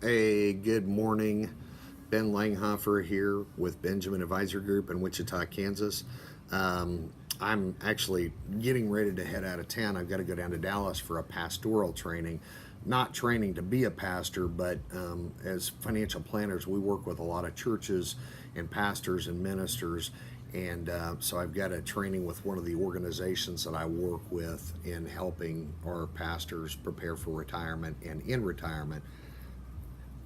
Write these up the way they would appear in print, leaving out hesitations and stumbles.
Hey, good morning. Ben Langhofer here with Benjamin Advisor Group in Wichita, Kansas. I'm actually getting ready to head out of town. I've got to go down to Dallas for a pastoral training. Not training to be a pastor, but as financial planners, we work with a lot of churches and pastors and ministers. And so I've got a training with one of the organizations that I work with in helping our pastors prepare for retirement and in retirement.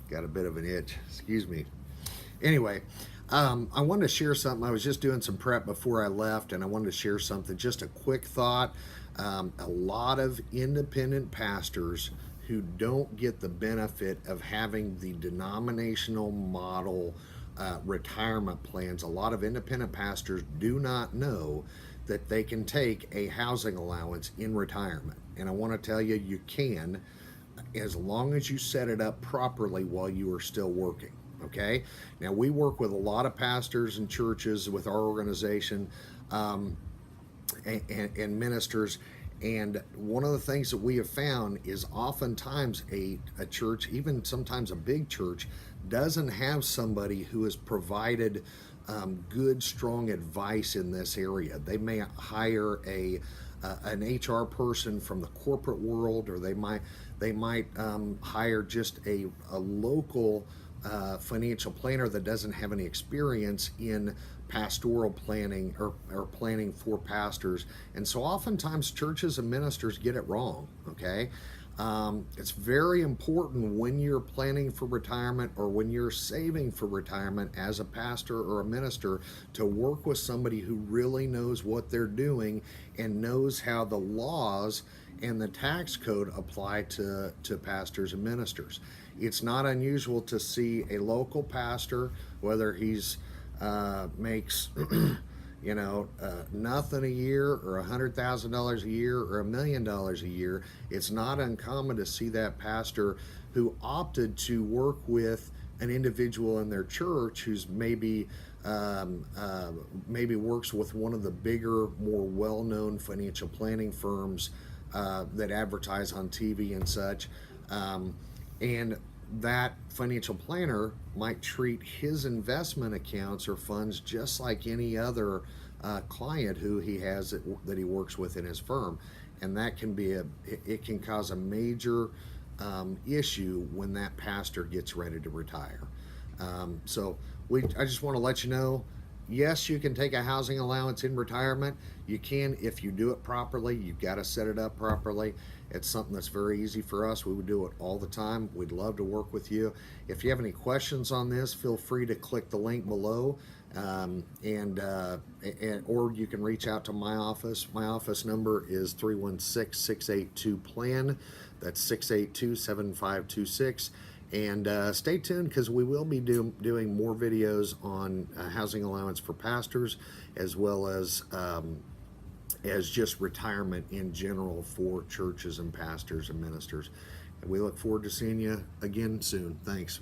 Got a bit of an itch, excuse me. Anyway, I wanted to share something. I was just doing some prep before I left, and I wanted to share something. Just a quick thought. A lot of independent pastors who don't get the benefit of having the denominational model retirement plans, a lot of independent pastors do not know that they can take a housing allowance in retirement. And I want to tell you, you can, as long as you set it up properly while you are still working. Okay, now we work with a lot of pastors and churches with our organization and ministers, and one of the things that we have found is oftentimes a church, even sometimes a big church, doesn't have somebody who has provided good, strong advice in this area. They may hire an HR person from the corporate world, or they might hire just a local financial planner that doesn't have any experience in pastoral planning or planning for pastors. And so oftentimes churches and ministers get it wrong. Okay, it's very important when you're planning for retirement or when you're saving for retirement as a pastor or a minister to work with somebody who really knows what they're doing and knows how the laws and the tax code apply to pastors and ministers. It's not unusual to see a local pastor, whether he's makes nothing a year or $100,000 a year or $1 million a year. It's not uncommon to see that pastor who opted to work with an individual in their church who's maybe works with one of the bigger, more well-known financial planning firms that advertise on TV and such. And that financial planner might treat his investment accounts or funds just like any other client who he has that he works with in his firm, and that can be it can cause a major issue when that pastor gets ready to retire. I just want to let you know, yes, you can take a housing allowance in retirement. You can if you do it properly. You've got to set it up properly. It's something that's very easy for us. We would do it all the time. We'd love to work with you. If you have any questions on this, feel free to click the link below, or you can reach out to my office. My office number is 316-682-PLAN. That's 682-7526. And stay tuned, because we will be doing more videos on housing allowance for pastors, as well as just retirement in general for churches and pastors and ministers. And we look forward to seeing you again soon. Thanks.